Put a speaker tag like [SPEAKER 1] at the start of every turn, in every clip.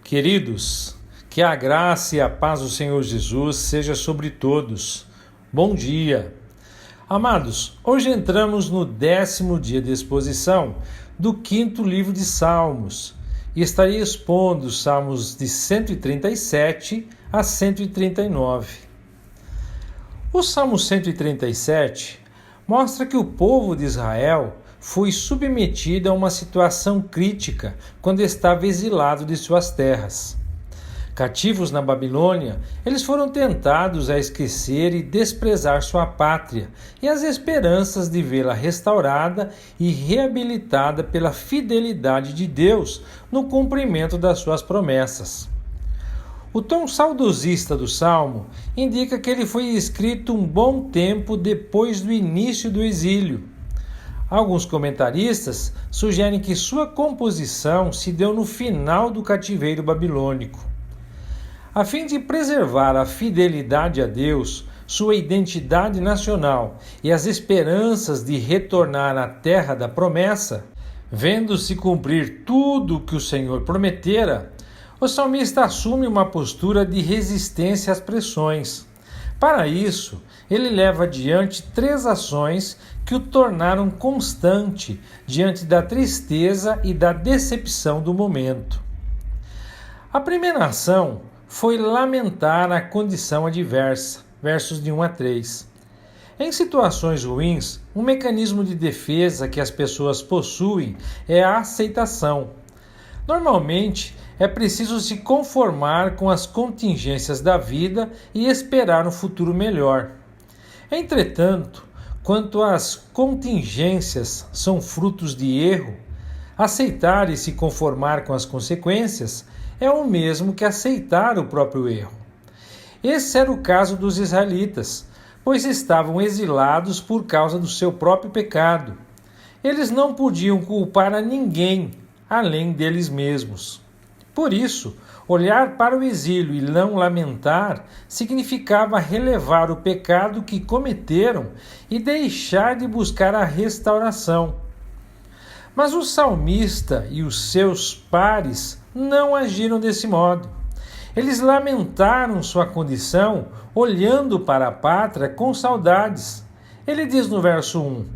[SPEAKER 1] Queridos, que a graça e a paz do Senhor Jesus seja sobre todos. Bom dia. Amados, hoje entramos no 10º dia de exposição do 5º livro de Salmos e estarei expondo os Salmos de 137 a 139. O Salmo 137 mostra que o povo de Israel foi submetido a uma situação crítica quando estava exilado de suas terras. Cativos na Babilônia, eles foram tentados a esquecer e desprezar sua pátria e as esperanças de vê-la restaurada e reabilitada pela fidelidade de Deus no cumprimento das suas promessas. O tom saudosista do Salmo indica que ele foi escrito um bom tempo depois do início do exílio. Alguns comentaristas sugerem que sua composição se deu no final do cativeiro babilônico. A fim de preservar a fidelidade a Deus, sua identidade nacional e as esperanças de retornar à terra da promessa, vendo-se cumprir tudo o que o Senhor prometera, o salmista assume uma postura de resistência às pressões. Para isso, ele leva adiante 3 ações que o tornaram constante diante da tristeza e da decepção do momento. A primeira ação foi lamentar a condição adversa, versos de 1 a 3. Em situações ruins, um mecanismo de defesa que as pessoas possuem é a aceitação. Normalmente, é preciso se conformar com as contingências da vida e esperar um futuro melhor. Entretanto, quanto as contingências são frutos de erro, aceitar e se conformar com as consequências é o mesmo que aceitar o próprio erro. Esse era o caso dos israelitas, pois estavam exilados por causa do seu próprio pecado. Eles não podiam culpar a ninguém além deles mesmos. Por isso, olhar para o exílio e não lamentar significava relevar o pecado que cometeram e deixar de buscar a restauração. Mas o salmista e os seus pares não agiram desse modo. Eles lamentaram sua condição, olhando para a pátria com saudades. Ele diz no verso 1: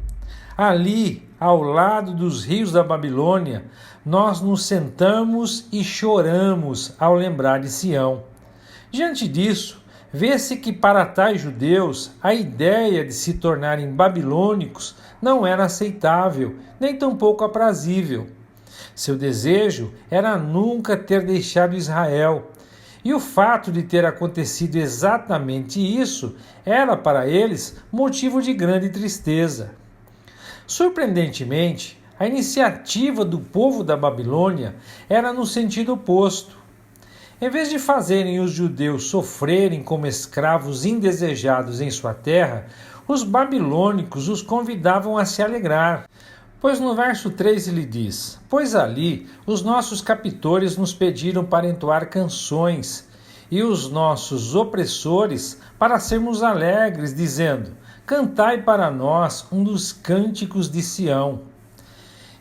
[SPEAKER 1] ali, ao lado dos rios da Babilônia, nós nos sentamos e choramos ao lembrar de Sião. Diante disso, vê-se que para tais judeus a ideia de se tornarem babilônicos não era aceitável, nem tampouco aprazível. Seu desejo era nunca ter deixado Israel, e o fato de ter acontecido exatamente isso era para eles motivo de grande tristeza. Surpreendentemente, a iniciativa do povo da Babilônia era no sentido oposto. Em vez de fazerem os judeus sofrerem como escravos indesejados em sua terra, os babilônicos os convidavam a se alegrar. Pois no verso 3 ele diz: pois ali os nossos captores nos pediram para entoar canções, e os nossos opressores para sermos alegres, dizendo: cantai para nós um dos cânticos de Sião.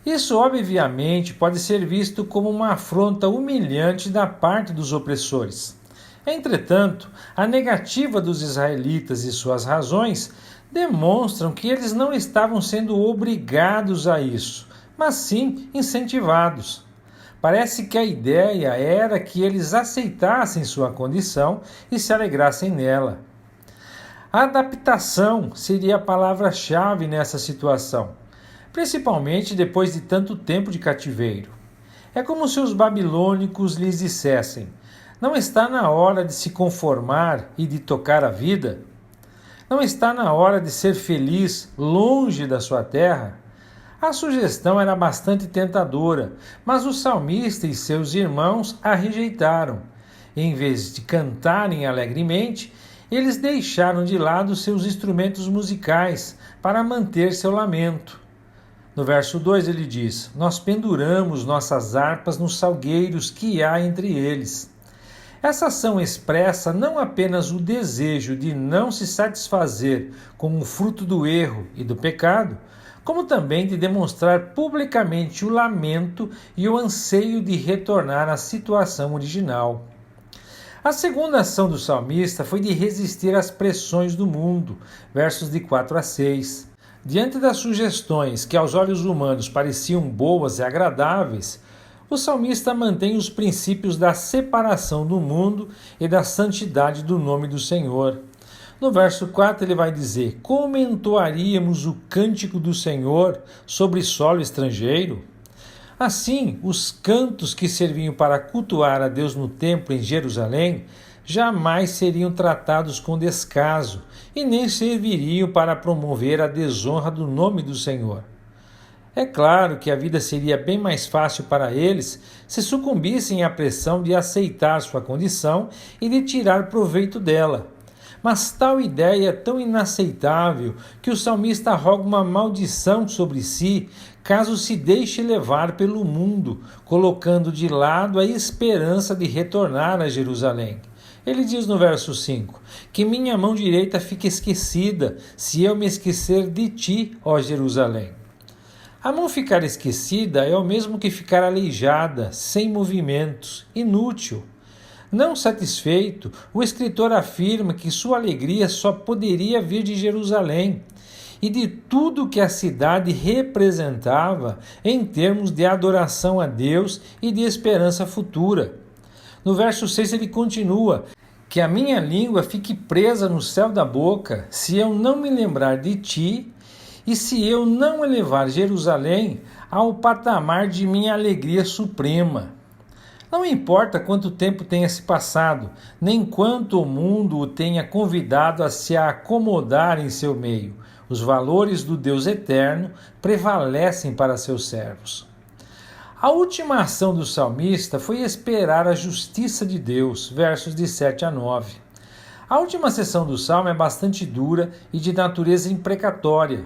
[SPEAKER 1] Isso, obviamente, pode ser visto como uma afronta humilhante da parte dos opressores. Entretanto, a negativa dos israelitas e suas razões demonstram que eles não estavam sendo obrigados a isso, mas sim incentivados. Parece que a ideia era que eles aceitassem sua condição e se alegrassem nela. A adaptação seria a palavra-chave nessa situação, principalmente depois de tanto tempo de cativeiro. É como se os babilônicos lhes dissessem: não está na hora de se conformar e de tocar a vida? Não está na hora de ser feliz longe da sua terra? A sugestão era bastante tentadora, mas o salmista e seus irmãos a rejeitaram. Em vez de cantarem alegremente, eles deixaram de lado seus instrumentos musicais para manter seu lamento. No verso 2 ele diz: nós penduramos nossas harpas nos salgueiros que há entre eles. Essa ação expressa não apenas o desejo de não se satisfazer com o fruto do erro e do pecado, como também de demonstrar publicamente o lamento e o anseio de retornar à situação original. A segunda ação do salmista foi de resistir às pressões do mundo, versos de 4 a 6. Diante das sugestões que aos olhos humanos pareciam boas e agradáveis, o salmista mantém os princípios da separação do mundo e da santidade do nome do Senhor. No verso 4 ele vai dizer: como entoaríamos o cântico do Senhor sobre solo estrangeiro? Assim, os cantos que serviam para cultuar a Deus no templo em Jerusalém jamais seriam tratados com descaso e nem serviriam para promover a desonra do nome do Senhor. É claro que a vida seria bem mais fácil para eles se sucumbissem à pressão de aceitar sua condição e de tirar proveito dela. Mas tal ideia é tão inaceitável que o salmista roga uma maldição sobre si caso se deixe levar pelo mundo, colocando de lado a esperança de retornar a Jerusalém. Ele diz no verso 5, que minha mão direita fique esquecida, se eu me esquecer de ti, ó Jerusalém. A mão ficar esquecida é o mesmo que ficar aleijada, sem movimentos, inútil. Não satisfeito, o escritor afirma que sua alegria só poderia vir de Jerusalém e de tudo que a cidade representava em termos de adoração a Deus e de esperança futura. No verso 6 ele continua: que a minha língua fique presa no céu da boca, se eu não me lembrar de ti, e se eu não elevar Jerusalém ao patamar de minha alegria suprema. Não importa quanto tempo tenha se passado, nem quanto o mundo o tenha convidado a se acomodar em seu meio, os valores do Deus eterno prevalecem para seus servos. A última ação do salmista foi esperar a justiça de Deus, versos de 7 a 9. A última seção do salmo é bastante dura e de natureza imprecatória.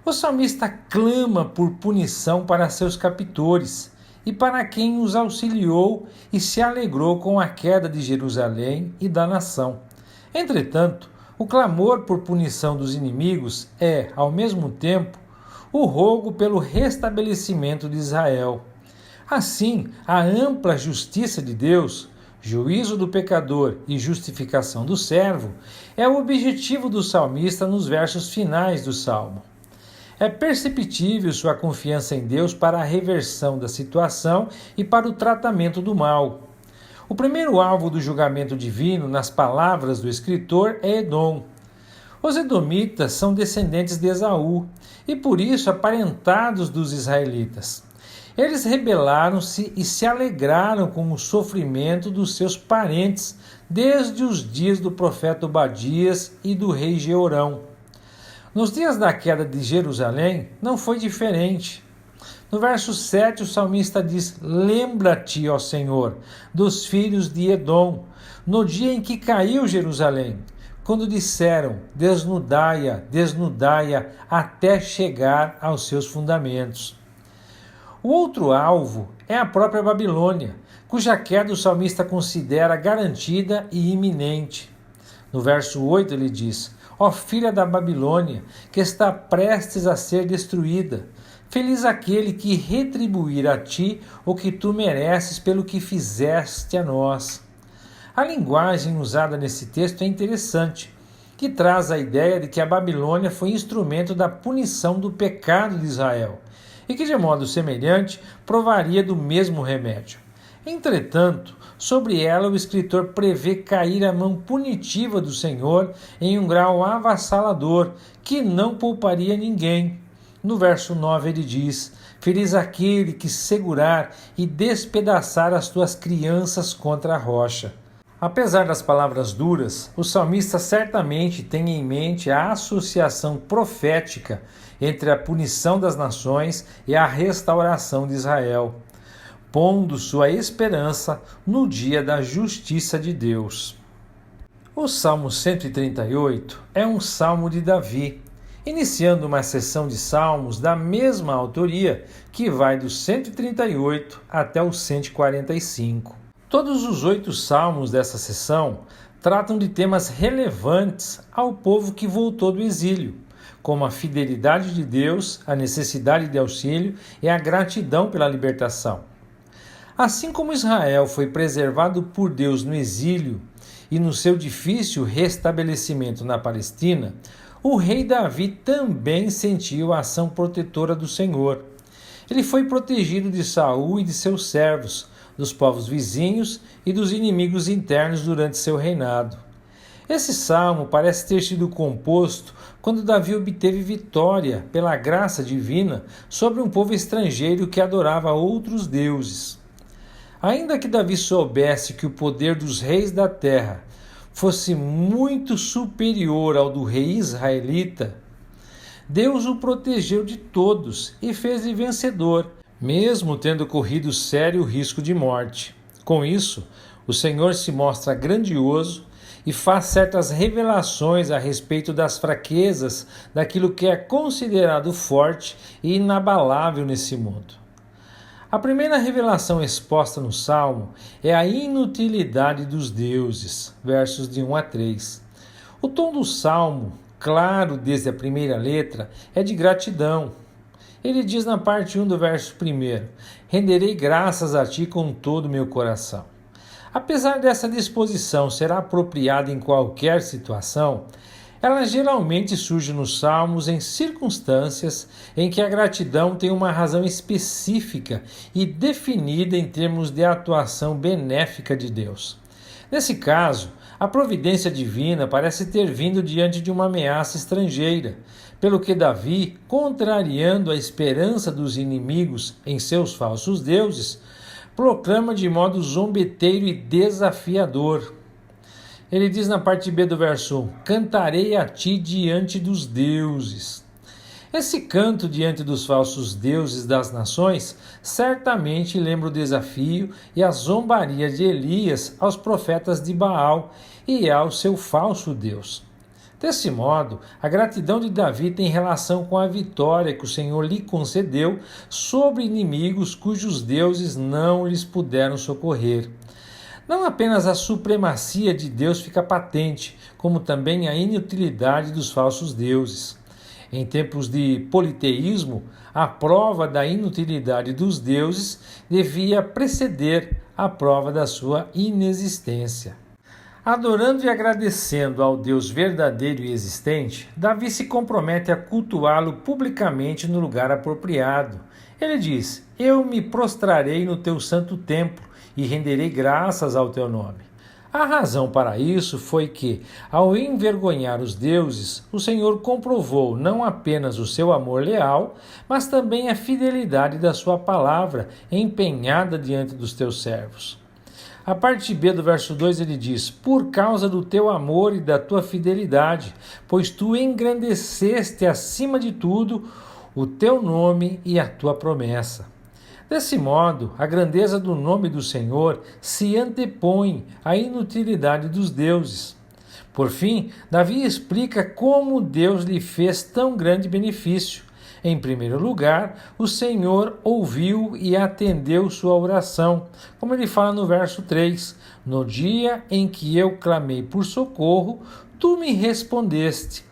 [SPEAKER 1] O salmista clama por punição para seus captores e para quem os auxiliou e se alegrou com a queda de Jerusalém e da nação. Entretanto, o clamor por punição dos inimigos é, ao mesmo tempo, o rogo pelo restabelecimento de Israel. Assim, a ampla justiça de Deus, juízo do pecador e justificação do servo, é o objetivo do salmista nos versos finais do salmo. É perceptível sua confiança em Deus para a reversão da situação e para o tratamento do mal. O primeiro alvo do julgamento divino, nas palavras do escritor, é Edom. Os edomitas são descendentes de Esaú e, por isso, aparentados dos israelitas. Eles rebelaram-se e se alegraram com o sofrimento dos seus parentes desde os dias do profeta Obadias e do rei Jeorão. Nos dias da queda de Jerusalém, não foi diferente. No verso 7, o salmista diz: lembra-te, ó Senhor, dos filhos de Edom, no dia em que caiu Jerusalém, quando disseram: desnudai-a, desnudai-a, até chegar aos seus fundamentos. O outro alvo é a própria Babilônia, cuja queda o salmista considera garantida e iminente. No verso 8 ele diz: ó filha da Babilônia, que está prestes a ser destruída, feliz aquele que retribuir a ti o que tu mereces pelo que fizeste a nós. A linguagem usada nesse texto é interessante, que traz a ideia de que a Babilônia foi instrumento da punição do pecado de Israel, e que de modo semelhante provaria do mesmo remédio. Entretanto, sobre ela o escritor prevê cair a mão punitiva do Senhor em um grau avassalador, que não pouparia ninguém. No verso 9 ele diz: feliz aquele que segurar e despedaçar as tuas crianças contra a rocha. Apesar das palavras duras, o salmista certamente tem em mente a associação profética entre a punição das nações e a restauração de Israel, pondo sua esperança no dia da justiça de Deus. O Salmo 138 é um salmo de Davi, iniciando uma seção de salmos da mesma autoria que vai do 138 até o 145. Todos os 8 salmos dessa seção tratam de temas relevantes ao povo que voltou do exílio, como a fidelidade de Deus, a necessidade de auxílio e a gratidão pela libertação. Assim como Israel foi preservado por Deus no exílio e no seu difícil restabelecimento na Palestina, o rei Davi também sentiu a ação protetora do Senhor. Ele foi protegido de Saul e de seus servos, dos povos vizinhos e dos inimigos internos durante seu reinado. Esse salmo parece ter sido composto quando Davi obteve vitória pela graça divina sobre um povo estrangeiro que adorava outros deuses. Ainda que Davi soubesse que o poder dos reis da terra fosse muito superior ao do rei israelita, Deus o protegeu de todos e fez-lhe vencedor, mesmo tendo corrido sério risco de morte. Com isso, o Senhor se mostra grandioso e faz certas revelações a respeito das fraquezas daquilo que é considerado forte e inabalável nesse mundo. A primeira revelação exposta no Salmo é a inutilidade dos deuses, versos de 1 a 3. O tom do Salmo, claro desde a primeira letra, é de gratidão. Ele diz na parte 1 do verso 1: renderei graças a ti com todo o meu coração. Apesar dessa disposição ser apropriada em qualquer situação, ela geralmente surge nos Salmos em circunstâncias em que a gratidão tem uma razão específica e definida em termos de atuação benéfica de Deus. Nesse caso, a providência divina parece ter vindo diante de uma ameaça estrangeira, pelo que Davi, contrariando a esperança dos inimigos em seus falsos deuses, proclama de modo zombeteiro e desafiador. Ele diz na parte B do verso 1: cantarei a ti diante dos deuses. Esse canto diante dos falsos deuses das nações certamente lembra o desafio e a zombaria de Elias aos profetas de Baal e ao seu falso Deus. Desse modo, a gratidão de Davi tem relação com a vitória que o Senhor lhe concedeu sobre inimigos cujos deuses não lhes puderam socorrer. Não apenas a supremacia de Deus fica patente, como também a inutilidade dos falsos deuses. Em tempos de politeísmo, a prova da inutilidade dos deuses devia preceder a prova da sua inexistência. Adorando e agradecendo ao Deus verdadeiro e existente, Davi se compromete a cultuá-lo publicamente no lugar apropriado. Ele diz: eu me prostrarei no teu santo templo e renderei graças ao teu nome. A razão para isso foi que, ao envergonhar os deuses, o Senhor comprovou não apenas o seu amor leal, mas também a fidelidade da sua palavra empenhada diante dos teus servos. A parte B do verso 2 ele diz: por causa do teu amor e da tua fidelidade, pois tu engrandeceste acima de tudo o teu nome e a tua promessa. Desse modo, a grandeza do nome do Senhor se antepõe à inutilidade dos deuses. Por fim, Davi explica como Deus lhe fez tão grande benefício. Em primeiro lugar, o Senhor ouviu e atendeu sua oração, como ele fala no verso 3: no dia em que eu clamei por socorro, tu me respondeste.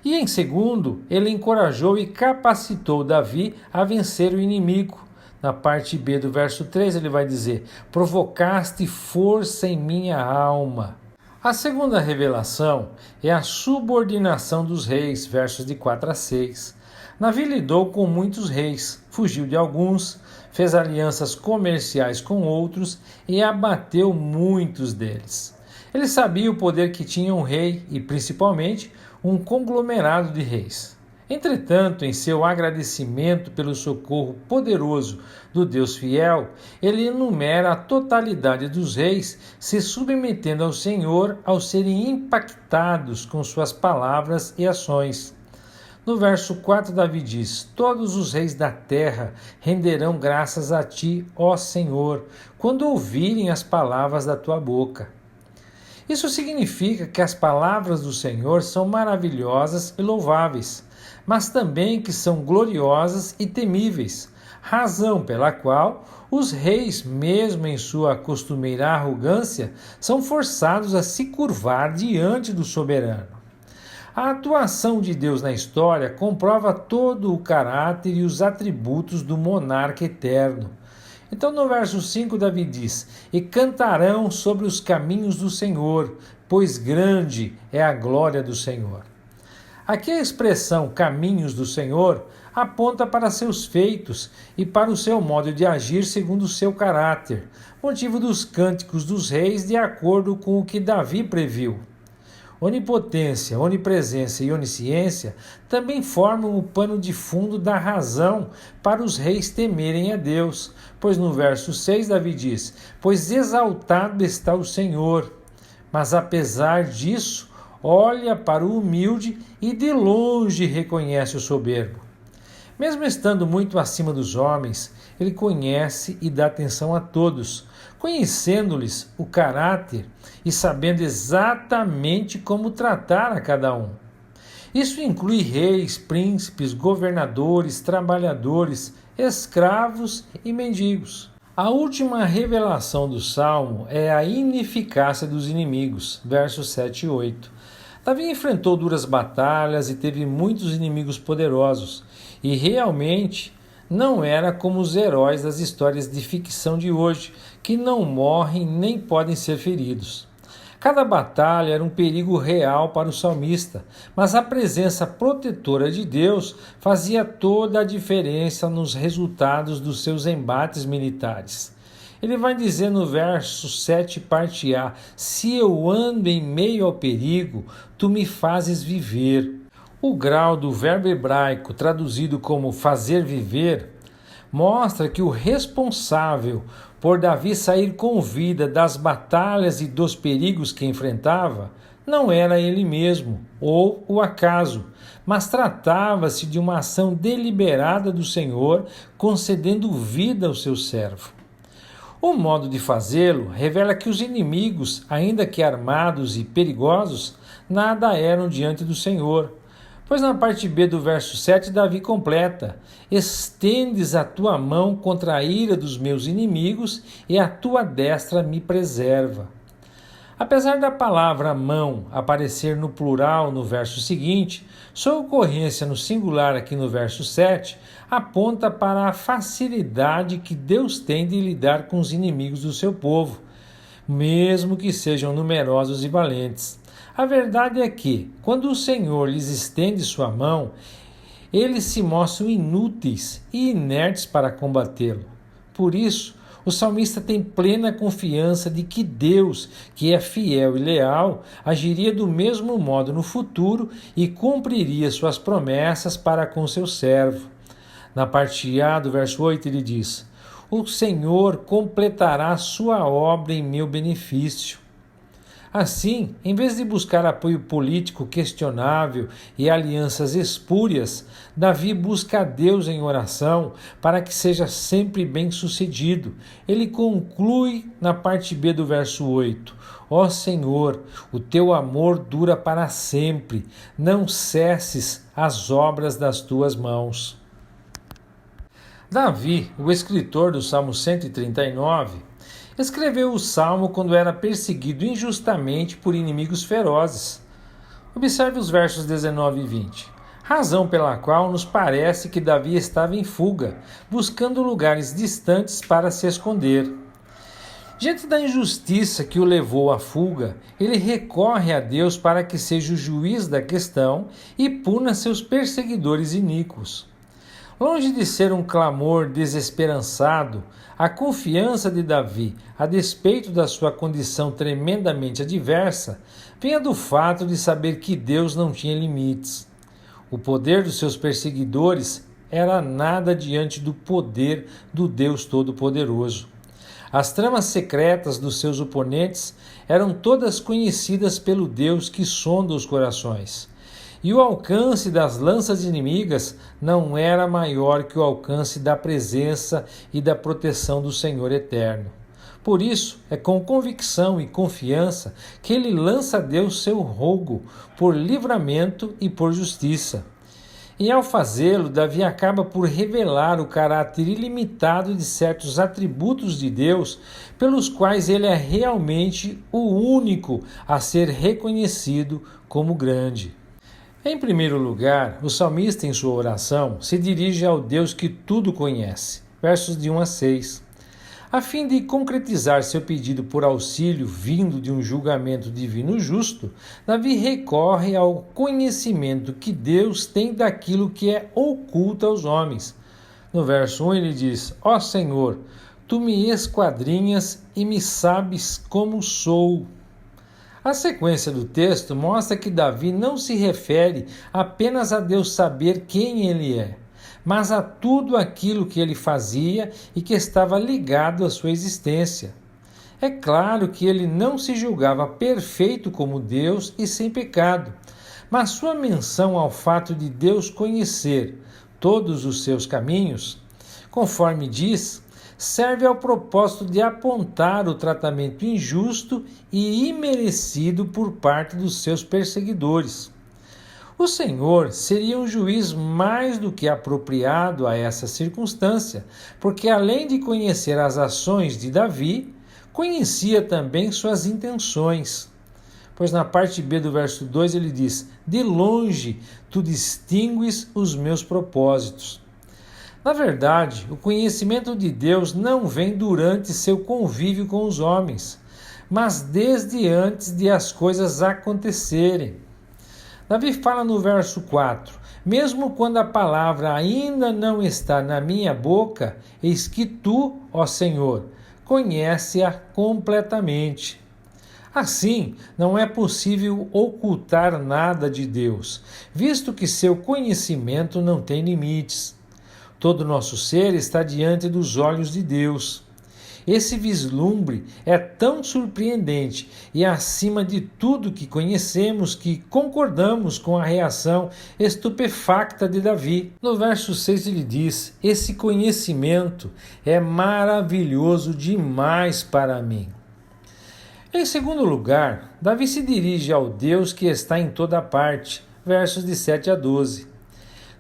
[SPEAKER 1] E em segundo, ele encorajou e capacitou Davi a vencer o inimigo. Na parte B do verso 3 ele vai dizer: provocaste força em minha alma. A segunda revelação é a subordinação dos reis, versos de 4 a 6. Davi lidou com muitos reis, fugiu de alguns, fez alianças comerciais com outros e abateu muitos deles. Ele sabia o poder que tinha um rei e, principalmente, um conglomerado de reis. Entretanto, em seu agradecimento pelo socorro poderoso do Deus fiel, ele enumera a totalidade dos reis se submetendo ao Senhor ao serem impactados com suas palavras e ações. No verso 4, Davi diz: todos os reis da terra renderão graças a ti, ó Senhor, quando ouvirem as palavras da tua boca. Isso significa que as palavras do Senhor são maravilhosas e louváveis, mas também que são gloriosas e temíveis, razão pela qual os reis, mesmo em sua costumeira arrogância, são forçados a se curvar diante do soberano. A atuação de Deus na história comprova todo o caráter e os atributos do monarca eterno. Então, no verso 5, Davi diz: E cantarão sobre os caminhos do Senhor, pois grande é a glória do Senhor. Aqui a expressão caminhos do Senhor aponta para seus feitos e para o seu modo de agir segundo o seu caráter, motivo dos cânticos dos reis de acordo com o que Davi previu. Onipotência, onipresença e onisciência também formam o pano de fundo da razão para os reis temerem a Deus, pois no verso 6 Davi diz: Pois exaltado está o Senhor, mas apesar disso, olha para o humilde e de longe reconhece o soberbo. Mesmo estando muito acima dos homens, ele conhece e dá atenção a todos, conhecendo-lhes o caráter e sabendo exatamente como tratar a cada um. Isso inclui reis, príncipes, governadores, trabalhadores, escravos e mendigos. A última revelação do Salmo é a ineficácia dos inimigos, versos 7 e 8. Davi enfrentou duras batalhas e teve muitos inimigos poderosos, e realmente não era como os heróis das histórias de ficção de hoje, que não morrem nem podem ser feridos. Cada batalha era um perigo real para o salmista, mas a presença protetora de Deus fazia toda a diferença nos resultados dos seus embates militares. Ele vai dizer no verso 7, parte A: Se eu ando em meio ao perigo, tu me fazes viver. O grau do verbo hebraico, traduzido como fazer viver, mostra que o responsável por Davi sair com vida das batalhas e dos perigos que enfrentava não era ele mesmo ou o acaso, mas tratava-se de uma ação deliberada do Senhor concedendo vida ao seu servo. O modo de fazê-lo revela que os inimigos, ainda que armados e perigosos, nada eram diante do Senhor. Pois na parte B do verso 7, Davi completa: Estendes a tua mão contra a ira dos meus inimigos e a tua destra me preserva. Apesar da palavra mão aparecer no plural no verso seguinte, sua ocorrência no singular aqui no verso 7 aponta para a facilidade que Deus tem de lidar com os inimigos do seu povo, mesmo que sejam numerosos e valentes. A verdade é que, quando o Senhor lhes estende sua mão, eles se mostram inúteis e inertes para combatê-lo. Por isso, o salmista tem plena confiança de que Deus, que é fiel e leal, agiria do mesmo modo no futuro e cumpriria suas promessas para com seu servo. Na parte A do verso 8 ele diz: O Senhor completará sua obra em meu benefício. Assim, em vez de buscar apoio político questionável e alianças espúrias, Davi busca a Deus em oração para que seja sempre bem-sucedido. Ele conclui na parte B do verso 8: Ó Senhor, o teu amor dura para sempre, não cesses as obras das tuas mãos. Davi, o escritor do Salmo 139, escreveu o salmo quando era perseguido injustamente por inimigos ferozes. Observe os versos 19 e 20. Razão pela qual nos parece que Davi estava em fuga, buscando lugares distantes para se esconder. Diante da injustiça que o levou à fuga, ele recorre a Deus para que seja o juiz da questão e puna seus perseguidores iníquos. Longe de ser um clamor desesperançado, a confiança de Davi, a despeito da sua condição tremendamente adversa, vinha do fato de saber que Deus não tinha limites. O poder dos seus perseguidores era nada diante do poder do Deus Todo-Poderoso. As tramas secretas dos seus oponentes eram todas conhecidas pelo Deus que sonda os corações. E o alcance das lanças inimigas não era maior que o alcance da presença e da proteção do Senhor eterno. Por isso, é com convicção e confiança que ele lança a Deus seu rogo por livramento e por justiça. E ao fazê-lo, Davi acaba por revelar o caráter ilimitado de certos atributos de Deus, pelos quais ele é realmente o único a ser reconhecido como grande. Em primeiro lugar, o salmista, em sua oração, se dirige ao Deus que tudo conhece, versos de 1 a 6. A fim de concretizar seu pedido por auxílio vindo de um julgamento divino justo, Davi recorre ao conhecimento que Deus tem daquilo que é oculto aos homens. No verso 1 ele diz: Ó Senhor, tu me esquadrinhas e me sabes como sou. A sequência do texto mostra que Davi não se refere apenas a Deus saber quem ele é, mas a tudo aquilo que ele fazia e que estava ligado à sua existência. É claro que ele não se julgava perfeito como Deus e sem pecado, mas sua menção ao fato de Deus conhecer todos os seus caminhos, conforme diz, serve ao propósito de apontar o tratamento injusto e imerecido por parte dos seus perseguidores. O Senhor seria um juiz mais do que apropriado a essa circunstância, porque além de conhecer as ações de Davi, conhecia também suas intenções. Pois na parte B do verso 2 ele diz: De longe tu distingues os meus propósitos. Na verdade, o conhecimento de Deus não vem durante seu convívio com os homens, mas desde antes de as coisas acontecerem. Davi fala no verso 4: Mesmo quando a palavra ainda não está na minha boca, eis que tu, ó Senhor, conhece-a completamente. Assim, não é possível ocultar nada de Deus, visto que seu conhecimento não tem limites. Todo o nosso ser está diante dos olhos de Deus. Esse vislumbre é tão surpreendente e acima de tudo que conhecemos que concordamos com a reação estupefacta de Davi. No verso 6 ele diz: Esse conhecimento é maravilhoso demais para mim. Em segundo lugar, Davi se dirige ao Deus que está em toda parte, versos de 7 a 12.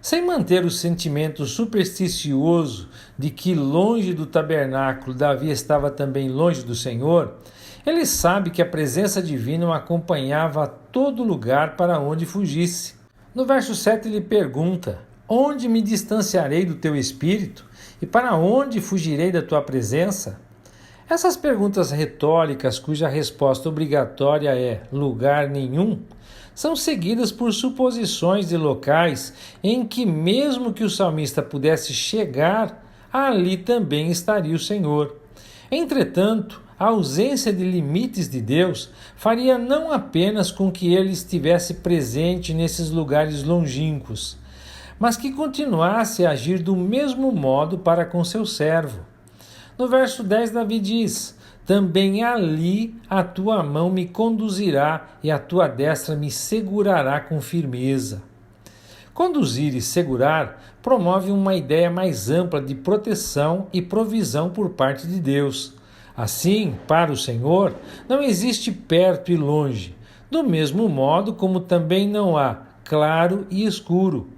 [SPEAKER 1] Sem manter o sentimento supersticioso de que longe do tabernáculo Davi estava também longe do Senhor, ele sabe que a presença divina o acompanhava a todo lugar para onde fugisse. No verso 7 ele pergunta: Onde me distanciarei do teu espírito? E para onde fugirei da tua presença? Essas perguntas retóricas, cuja resposta obrigatória é lugar nenhum, são seguidas por suposições de locais em que, mesmo que o salmista pudesse chegar, ali também estaria o Senhor. Entretanto, a ausência de limites de Deus faria não apenas com que ele estivesse presente nesses lugares longínquos, mas que continuasse a agir do mesmo modo para com seu servo. No verso 10, Davi diz: Também ali a tua mão me conduzirá e a tua destra me segurará com firmeza. Conduzir e segurar promove uma ideia mais ampla de proteção e provisão por parte de Deus. Assim, para o Senhor, não existe perto e longe, do mesmo modo como também não há claro e escuro.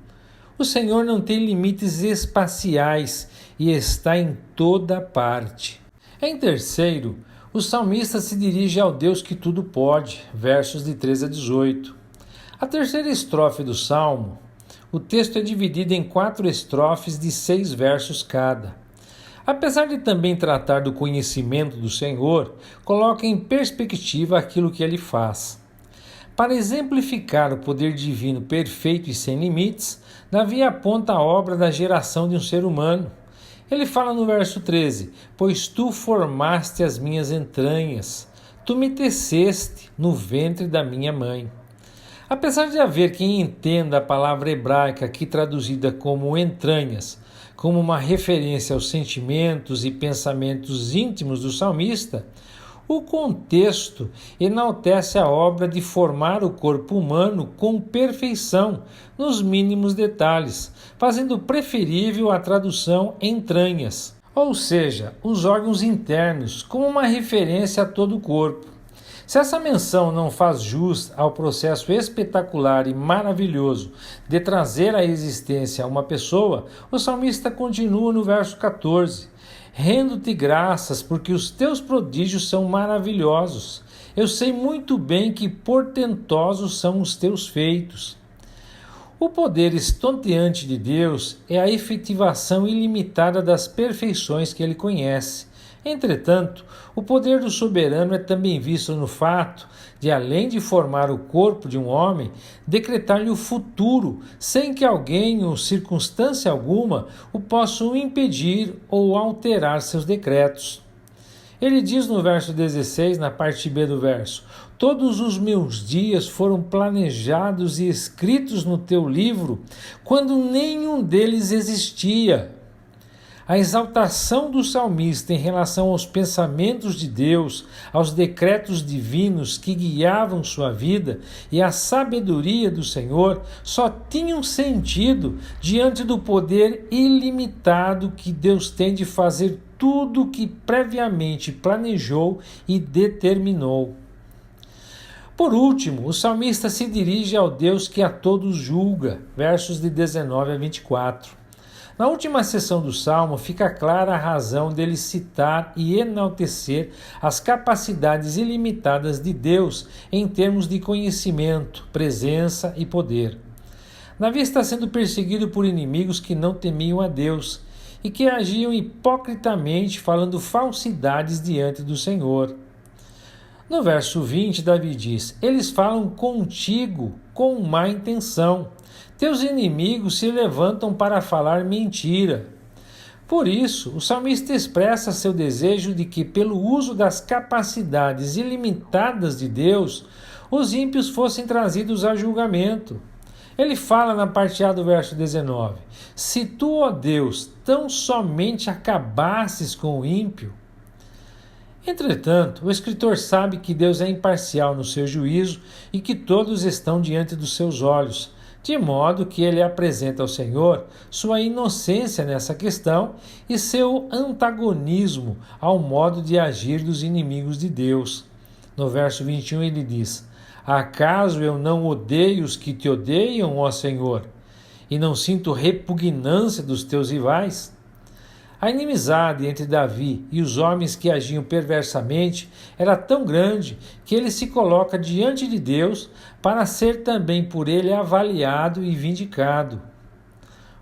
[SPEAKER 1] O Senhor não tem limites espaciais e está em toda parte. Em terceiro, o salmista se dirige ao Deus que tudo pode, versos de 13 a 18. A terceira estrofe do salmo, o texto é dividido em 4 estrofes de 6 versos cada. Apesar de também tratar do conhecimento do Senhor, coloca em perspectiva aquilo que ele faz. Para exemplificar o poder divino perfeito e sem limites, Davi aponta a obra da geração de um ser humano. Ele fala no verso 13: Pois tu formaste as minhas entranhas, tu me teceste no ventre da minha mãe. Apesar de haver quem entenda a palavra hebraica aqui traduzida como entranhas, como uma referência aos sentimentos e pensamentos íntimos do salmista, o contexto enaltece a obra de formar o corpo humano com perfeição, nos mínimos detalhes, fazendo preferível a tradução entranhas, ou seja, os órgãos internos, como uma referência a todo o corpo. Se essa menção não faz jus ao processo espetacular e maravilhoso de trazer à existência uma pessoa, o salmista continua no verso 14: Rendo-te graças, porque os teus prodígios são maravilhosos. Eu sei muito bem que portentosos são os teus feitos. O poder estonteante de Deus é a efetivação ilimitada das perfeições que ele conhece. Entretanto, o poder do soberano é também visto no fato de, além de formar o corpo de um homem, decretar-lhe o futuro, sem que alguém ou circunstância alguma o possam impedir ou alterar seus decretos. Ele diz no verso 16, na parte B do verso: todos os meus dias foram planejados e escritos no teu livro, quando nenhum deles existia. A exaltação do salmista em relação aos pensamentos de Deus, aos decretos divinos que guiavam sua vida e a sabedoria do Senhor só tinham sentido diante do poder ilimitado que Deus tem de fazer tudo o que previamente planejou e determinou. Por último, o salmista se dirige ao Deus que a todos julga, versos de 19 a 24. Na última seção do Salmo fica clara a razão dele citar e enaltecer as capacidades ilimitadas de Deus em termos de conhecimento, presença e poder. Davi está sendo perseguido por inimigos que não temiam a Deus e que agiam hipocritamente falando falsidades diante do Senhor. No verso 20, Davi diz: eles falam contigo com má intenção. Teus inimigos se levantam para falar mentira. Por isso, o salmista expressa seu desejo de que, pelo uso das capacidades ilimitadas de Deus, os ímpios fossem trazidos a julgamento. Ele fala na parte A do verso 19: se tu, ó Deus, tão somente acabasses com o ímpio. Entretanto, o escritor sabe que Deus é imparcial no seu juízo e que todos estão diante dos seus olhos, de modo que ele apresenta ao Senhor sua inocência nessa questão e seu antagonismo ao modo de agir dos inimigos de Deus. No verso 21 ele diz: acaso eu não odeio os que te odeiam, ó Senhor, e não sinto repugnância dos teus rivais? A inimizade entre Davi e os homens que agiam perversamente era tão grande que ele se coloca diante de Deus para ser também por ele avaliado e vindicado.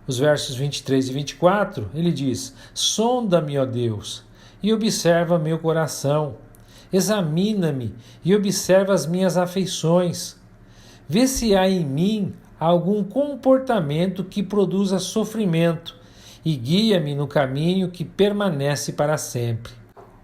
[SPEAKER 1] Os versos 23 e 24, ele diz: sonda-me, ó Deus, e observa meu coração. Examina-me e observa as minhas afeições. Vê se há em mim algum comportamento que produza sofrimento e guia-me no caminho que permanece para sempre.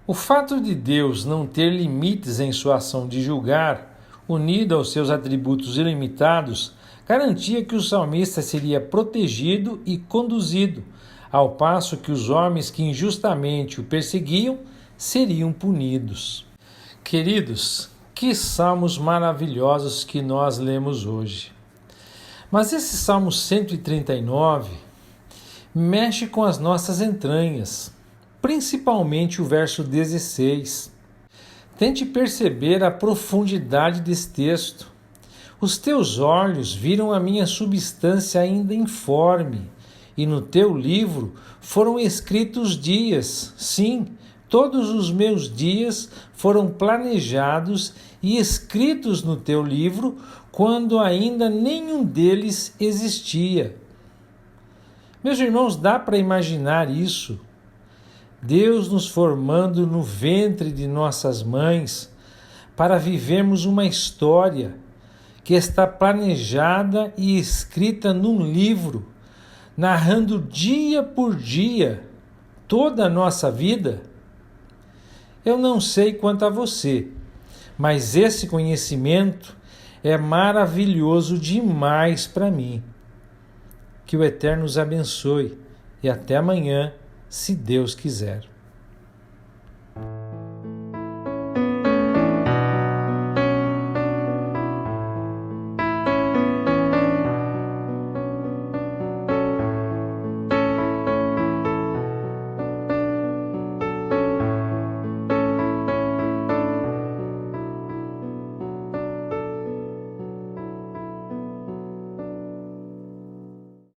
[SPEAKER 1] O fato de Deus não ter limites em sua ação de julgar, unido aos seus atributos ilimitados, garantia que o salmista seria protegido e conduzido, ao passo que os homens que injustamente o perseguiam seriam punidos. Queridos, que salmos maravilhosos que nós lemos hoje. Mas esse Salmo 139 mexe com as nossas entranhas, principalmente o verso 16. Tente perceber a profundidade desse texto. Os teus olhos viram a minha substância ainda informe, e no teu livro foram escritos dias. Sim, todos os meus dias foram planejados e escritos no teu livro, quando ainda nenhum deles existia. Meus irmãos, dá para imaginar isso? Deus nos formando no ventre de nossas mães para vivermos uma história que está planejada e escrita num livro, narrando dia por dia toda a nossa vida? Eu não sei quanto a você, mas esse conhecimento é maravilhoso demais para mim. Que o Eterno os abençoe e até amanhã, se Deus quiser.